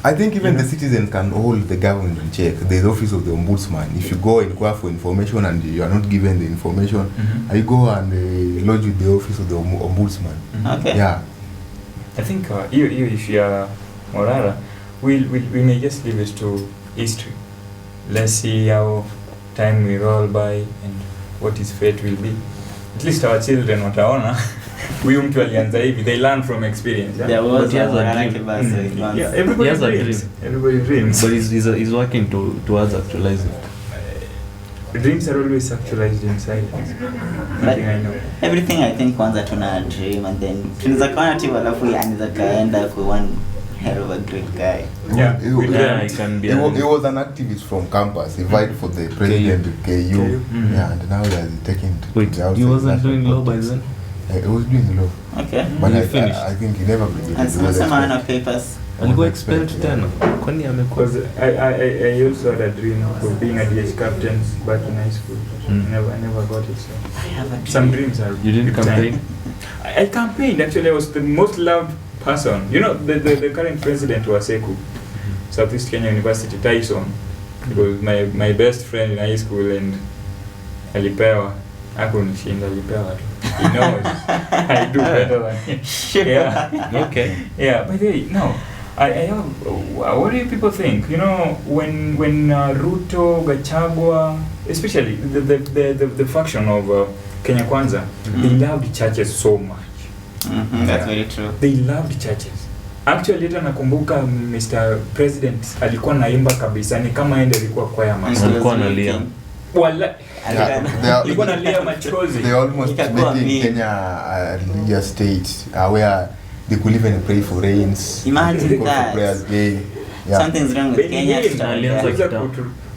I think even the citizens can hold the government in check. There's the office of the ombudsman. If you go and inquire for information and you are not given the information, I go and lodge with the office of the ombudsman. Okay. Yeah. I think you if you are Morara, we may just leave it to history. Let's see how time will roll by and what his fate will be. At least our children wataona. Huyu mtu alianza hivi, they learn from experience. There was everybody dreams. But he's working towards actualizing it. dreams are always actualized in silence. Nothing I know. Everything I think kwanza tuna dream and then tunaweza kaona tu alafu anaweza kaenda kwa one hell of a great guy. Yeah, It can be. He was an activist from campus. He vied for the president of KU. Yeah, and now he has taken to Wait, the outside he wasn't national doing law by politics. then? He was doing law. Okay. But He I finished. think he never graduated. And He was some expelled. ana papers. Alikuwa Was expelled expelled, tena. yeah. Kwani amekuwa? Because I also had a dream of being a DH captain back in high school. I never got it. So. I have a dream. Some dreams are. You didn't big time. campaign? I campaigned. Actually, I was the most loved person. You know, the current president was Seku, Southeast Kenya University, Tyson. He was my best friend in high school, and alipewa. Hakunishinda, alipewa tu. He knows I do better than him. Yeah. Okay. Yeah, by the way, no. I have. What do you people think? You know, when Ruto, Gachagua, especially the faction of Kenya Kwanza, they loved churches so much. That's very true. They loved churches. Actually, hata nakumbuka Mr. President alikuwa naimba kabisa, ni kama yeye alikuwa choir master. Alikuwa analia. Wala. Yeah, Alikuwa analia machozi. they almost Ikakuwa making meme. Kenya a religious state where they could even pray for rains. Imagine call for that. prayers day. Yeah. Something's wrong with Beni Kenya. Hinn Start alianza there. alianza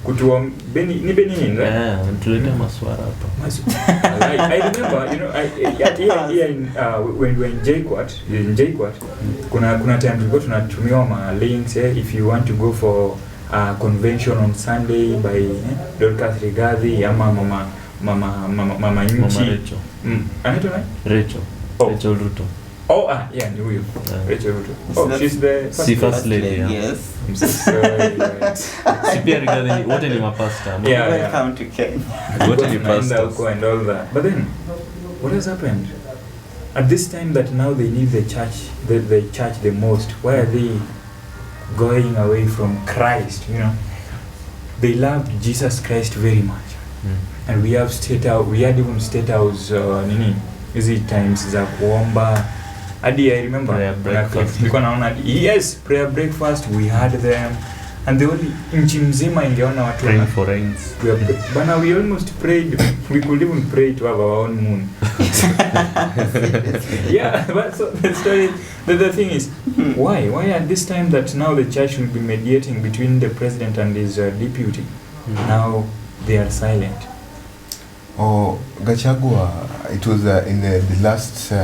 kutuwa Beni ni Beni Hinn, right? Yeah, tulete maswara hapa. I remember, you know, here in when JKUAT, kuna time tulikuwa tunatumiwa ma links, if you want to go for a convention on Sunday by Dorcas Rigathi ama mama Nchi. Mama Rachel. Anaitwa nani? Rachel. Oh. Rachel Ruto. Oh, yeah, ni huyo. Yeah. Rachel Ruto. Oh, she's the First lady, yeah. Yes. I'm so sorry. Si pia Rigathi wote ni mapasta. ama? Yeah. Welcome to Kenya. Wote ni Tunaenda pastors. huko and all that. But then, what has happened? At this time that now they need the church the most, why are they going away from Christ, you know? They loved Jesus Christ very much. And we had even state house, hizi times za kuomba. Hadi I remember, Prayer breakfast. nilikuwa naona, yes, prayer breakfast, we had them. And the only nchi mzima ingeona watu Praying for rains. Bana, we almost prayed. We could even pray to have our own moon. Yeah, but so the story. The thing is, why? Why at this time that now the church will be mediating between the president and his deputy? Now they are silent. Oh, Gachagua, it was in the last 2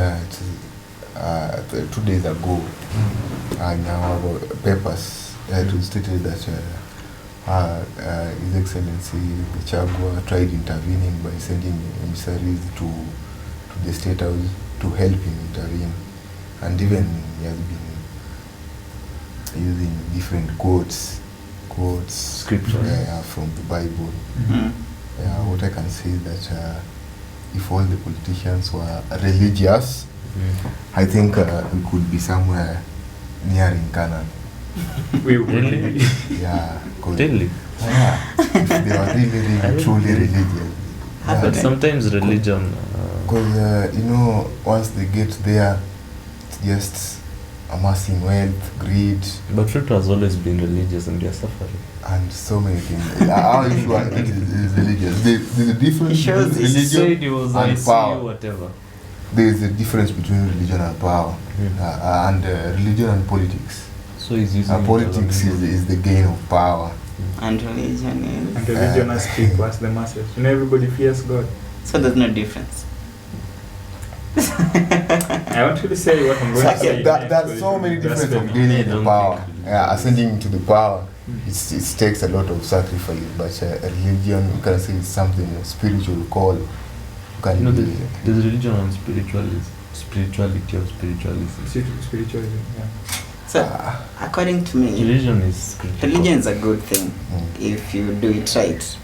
days ago, in our papers, it was stated that His Excellency Gachagua tried intervening by sending emissaries to the State House to help him intervene, and even he has been using different quotes, Scriptures. from the Bible. Mm. What I can say is that if all the politicians were religious, I think we could be somewhere nearing Canaan. Really? Yeah, Really? yeah, if they were really truly religious. But Okay. sometimes religion. Because once they get there, it's just amassing wealth, greed, But Ruto has always been religious and they are suffering. and so many things. How you are it is religious? There's a difference He shows between his He said religion he was and ICU, power. whatever. There is a difference between religion and power, and religion and politics. So he's using it as a Politics means. is the gain of power. And religion And is. religion has people as the masses. You know, everybody fears God. So there's no difference. I want you to say what I'm going to say. There are so many different of gaining the don't power. think- Ascending to the power, it takes a lot of sacrifice. But religion, you can say, it's something spiritual call. You can You know, be- there's religion and spirituality or spiritualism. Spiritualism, yeah. So, according to me, Religion is critical. religion is a good thing Mm. if you do it right.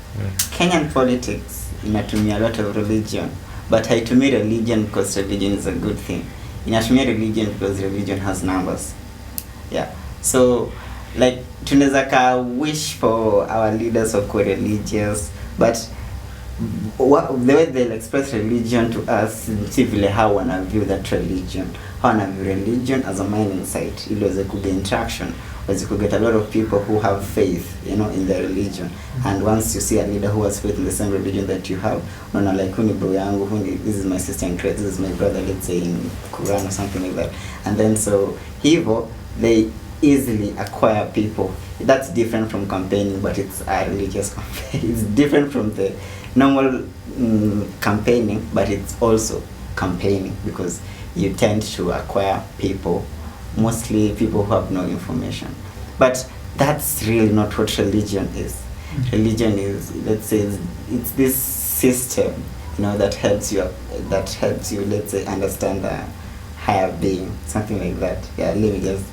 Kenyan politics inatumia a lot of religion, but haitumii religion because religion is a good thing. Inatumia religion because religion has numbers. Yeah. So, like, tunaweza ka wish for our leaders wakuwe religious, but the way they'll express religion to us, si vile how wana view that religion. How wana view religion as a mining site, ili waweze kugain traction. because you could get a lot of people who have faith, you know, in their religion. And once you see a leader who has faith in the same religion that you have, like huni bro yangu, this is my sister in Christ, this is my brother, let's say in Quran or something like that. And then so hivo, they easily acquire people. That's different from campaigning, but it's a religious campaign. It's different from the normal campaigning, but it's also campaigning because you tend to acquire people, mostly people who have no information. But that's really not what religion is. Religion is, let's say, it's this system, you know, that helps you, let's say, understand the higher being, something like that. Yeah, let me just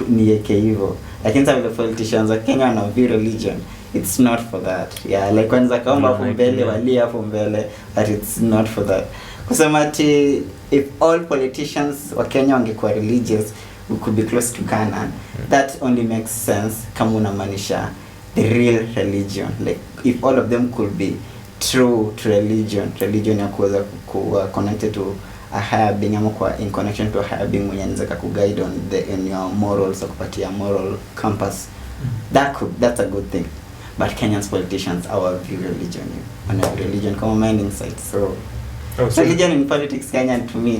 nieke hivyo. Lakini some of the politicians wa Kenya wana view religion, it's not for that. Yeah, like kwanza kaomba hapo mbele, walia hapo mbele, but it's not for that. Kusema ati if all politicians wa Kenya wangekuwa religious, we could be close to Canaan. That only makes sense kama unamaanisha the real religion. Like if all of them could be true to religion ya kuweza kuwa connected to a higher being, ama kwa in connection to a higher being mwenye anaweza kuguide on your morals, or kupatia moral compass. That's a good thing. But Kenyan's politicians, our view religion on a religion kama mining site. So religion in politics Kenya to me,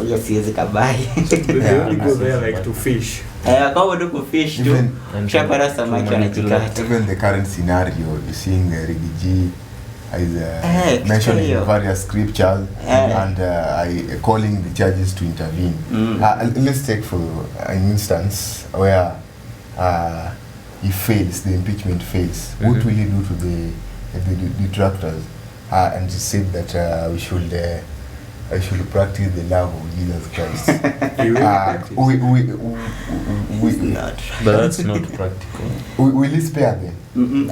hiyo siwezi kabai. They only go there like to fish. Kama do ku fish tu, shapara samaki wanajikata. Even the current scenario, you're seeing the Rigiji is mentioned in various scriptures and calling the judges to intervene. Let's take for an instance where he fails, the impeachment fails. What will he do to the detractors? And he said that we should practice the love of Jesus Christ. But that's not practical. Will he spare them?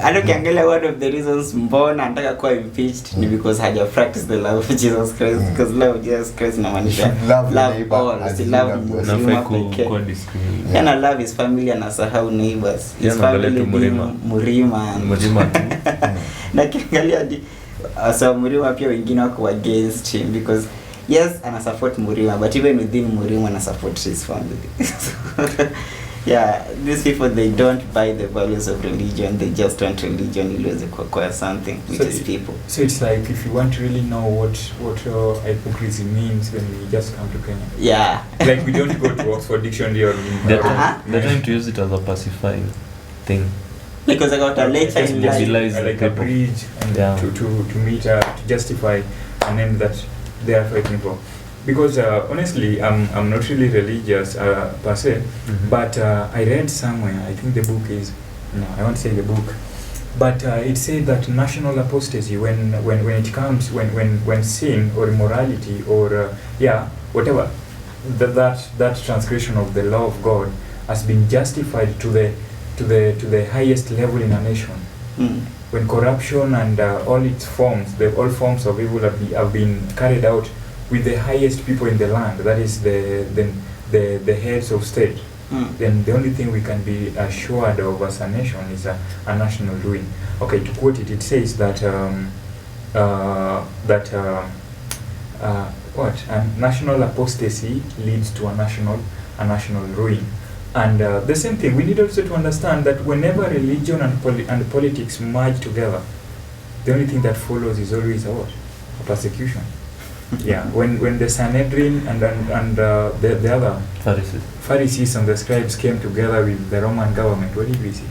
Hata ukiangalia one of the reasons mbona anataka kuwa impeached ni because haja practice the love of Jesus Christ, because love of Jesus Christ inamaanisha love all, si love mzima pekee. Yana love his family, anasahau neighbors, his family Murima tu. Na kiangalia di asa Murima pia wengine wako against him because yes ana support Murima, but even within Murima ana support his family. Yeah, these people, they don't buy the values of religion, they just want religion ili weze kuacquire something with these people. So it's like if you want to really know what hypocrisy means, when we just come to Kenya. Yeah. Like we don't go to Oxford Dictionary or they're trying to use it as a pacifying thing. Because I got a lecture in like a bridge and to meet to justify an end that they are fighting for. Because honestly, I'm not really religious per se, but I read somewhere, I think the book is, I won't say the book, but it said that national apostasy, when it comes, when sin or immorality or whatever, that transgression of the law of God has been justified to the highest level in a nation. When corruption and all its forms, all forms of evil have been carried out with the highest people in the land, that is the heads of state, then the only thing we can be assured of as a nation is a national ruin. Okay, to quote it, it says that national apostasy leads to a national ruin. And the same thing, we need also to understand that whenever religion and politics merge together, the only thing that follows is always a what? A persecution. Yeah, when the Sanhedrin and the other Pharisees and the scribes came together with the Roman government, what did we see?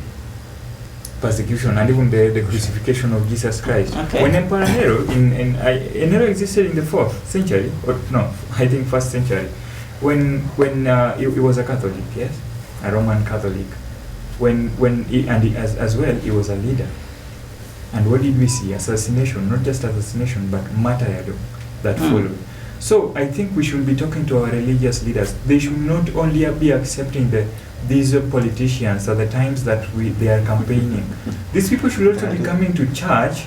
Persecution, and even the crucifixion of Jesus Christ. Okay. When Emperor Nero Nero existed in the 4th century, or no, I think 1st century, when he was a Catholic, yes, a Roman Catholic. As well, he was a leader. And what did we see? Assassination, not just assassination, but martyrdom that followed. So I think we should be talking to our religious leaders. They should not only be accepting these politicians at the times that they are campaigning. These people should also be coming to church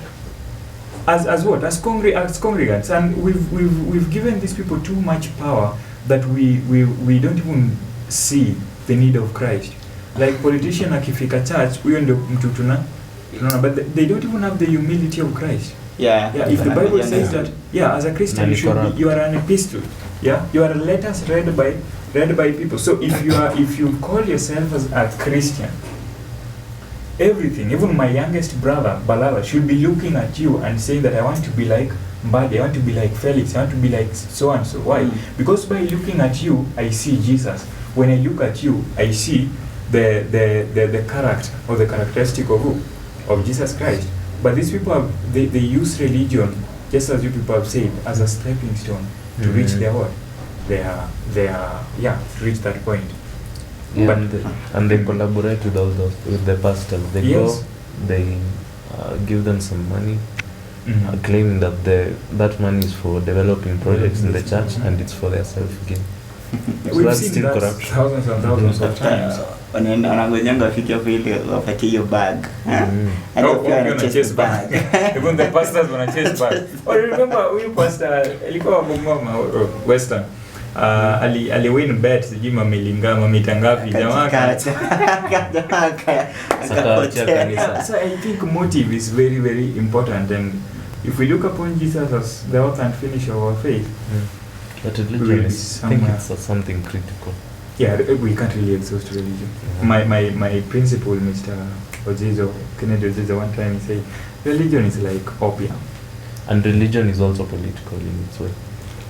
as what? As congregants. And we've given these people too much power that we don't even see the need of Christ. Like politician akifika church, huyo ndio mtu tunaona, but they don't even have the humility of Christ. Yeah. Yeah, if the Bible says that, as a Christian, you are an epistle. Yeah, you are letters read by people. So if you call yourself as a Christian, everything, even my youngest brother Balala should be looking at you and saying that I want to be like Mbadi, I want to be like Felix, I want to be like so and so. Why? Because by looking at you, I see Jesus. When I look at you, I see the character or the characteristic of who? Of Jesus Christ. But these people they use religion, just as you people have said, as a stepping stone to reach their what? To reach that point. Yeah, But and they collaborate with all those, with the pastors. They go, they give them some money, claiming that that money is for developing projects in the church and it's for their self-gain. So we've that's seen still that corruption. thousands and thousands of times. Wanangojanga wafike hapo ili wapatie hiyo bag. Chase bag. Even the pastors wanna chase bag. Or remember huyu pastor alikuwa mama Western. Ali win bet sijui mamita ngapi jamaa. So I think motive is very very important, and if we look upon Jesus as the author and finisher of our faith, But religion is, I think it's something critical. Yeah, we can't really exhaust religion. My principal, Mr. Ojizo, Kennedy Ojizo, one time he said, religion is like opium. And religion is also political in its way.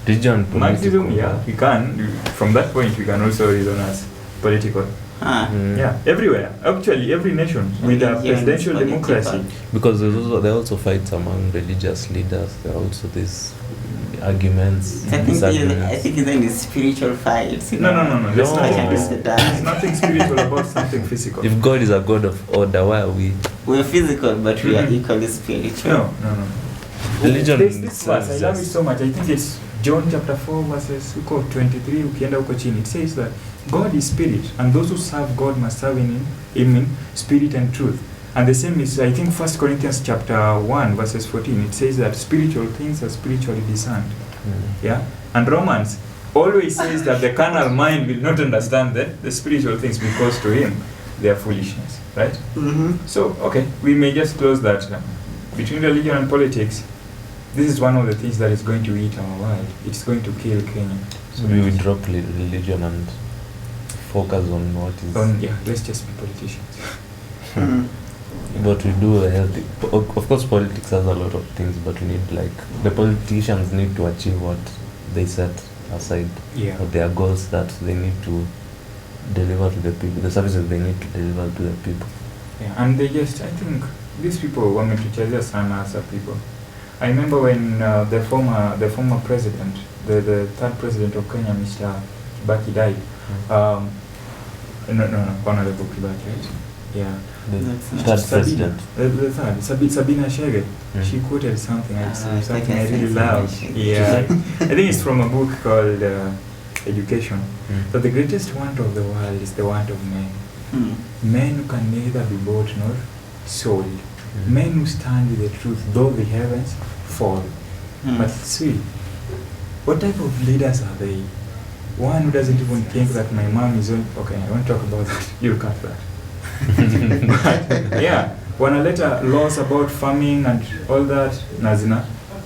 Religion and political. Marxism, yeah, we can. From that point, we can also reason as political. Yeah, everywhere. Actually, every nation with a presidential democracy. Because there are also fights among religious leaders. There are also these arguments. I think then it's spiritual fights. No. There's nothing spiritual about something physical. If God is a God of order, why are we? We're physical, but we are equally spiritual. No. Religion. There's this verse, I love it so much. I think it's John chapter 4 verses 23. Ukienda huko chini, it says that God is spirit, and those who serve God must serve him in spirit and truth. And the same is, I think, 1 Corinthians chapter 1 verses 14. It says that spiritual things are spiritually discerned. Yeah. And Romans always says that the carnal mind will not understand the spiritual things because to him they are foolishness. Right? So, okay, we may just close that. Between religion and politics, this is one of the things that is going to eat our world. It's going to kill Kenya. So we will drop religion and focus on what is... let's just be politicians. But we do a healthy... Of course, politics has a lot of things, but we need, the politicians need to achieve what they set aside. Yeah. Or their goals that they need to deliver to the people, the services they need to deliver to the people. Yeah, and I think these people want me to chase us and answer people. I remember when the former president, the third president of Kenya, Mr. Kibaki died. Honorable Kibaki, right? Yeah. The third president. The third, Sabina Chege. She quoted something I really love. Yeah. I think it's from a book called Education. That the greatest want of the world is the want of men. Men who can neither be bought nor sold. Men who stand with the truth, though the heavens fall. But see, what type of leaders are they? One who doesn't even think that my mom is on... Okay, I won't talk about that. You'll cut that. Yeah, wanaleta laws about farming and all that na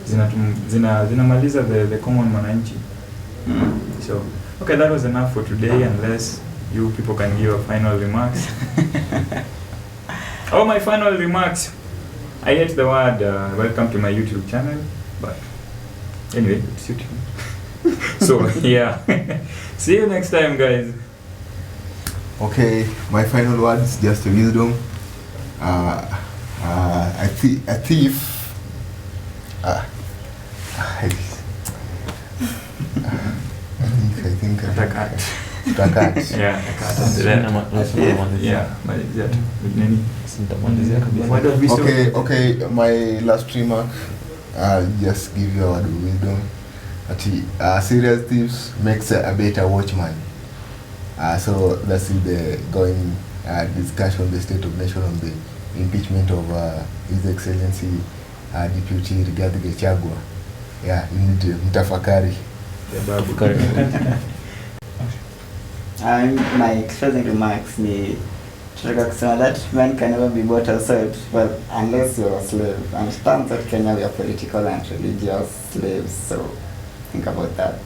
zinamaliza the common mwananchi. So, okay, that was enough for today, unless you people can give a final remarks. My final remarks. I hate the word welcome to my YouTube channel, but anyway, it's YouTube. So, yeah. See you next time, guys. Okay, my final words, just a wisdom. A thief. I think. Takat. Yeah, Okay, my last remark, I'll just give you a word of wisdom. Serious thieves makes a better watchman. So that's the going discussion, the state of nation on the impeachment of His Excellency Deputy Rigathi Gachagua. Yeah, you need to mtafakari. My closing remarks ni Tunataka kusema that men can never be bought or sold, well, unless you're a slave. And turns out Kenya we are political and religious slaves, so think about that.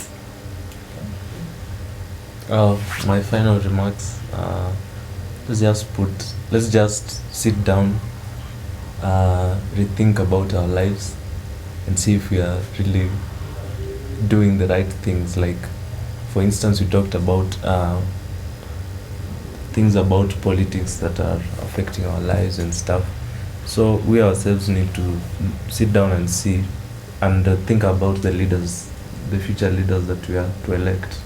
My final remarks. Let's just sit down, rethink about our lives, and see if we are really doing the right things. Like, for instance, we talked about things about politics that are affecting our lives and stuff. So we ourselves need to sit down and see and think about the leaders, the future leaders that we are to elect.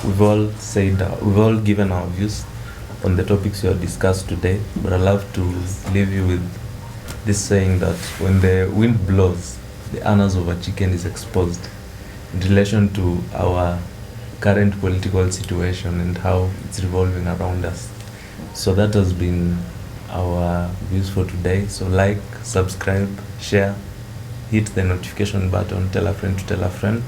We've all given our views on the topics we have discussed today, but I love to leave you with this saying that when the wind blows, the anus of a chicken is exposed, in relation to our current political situation and how it's revolving around us. So that has been our views for today. So like, subscribe, share, hit the notification button, tell a friend to tell a friend.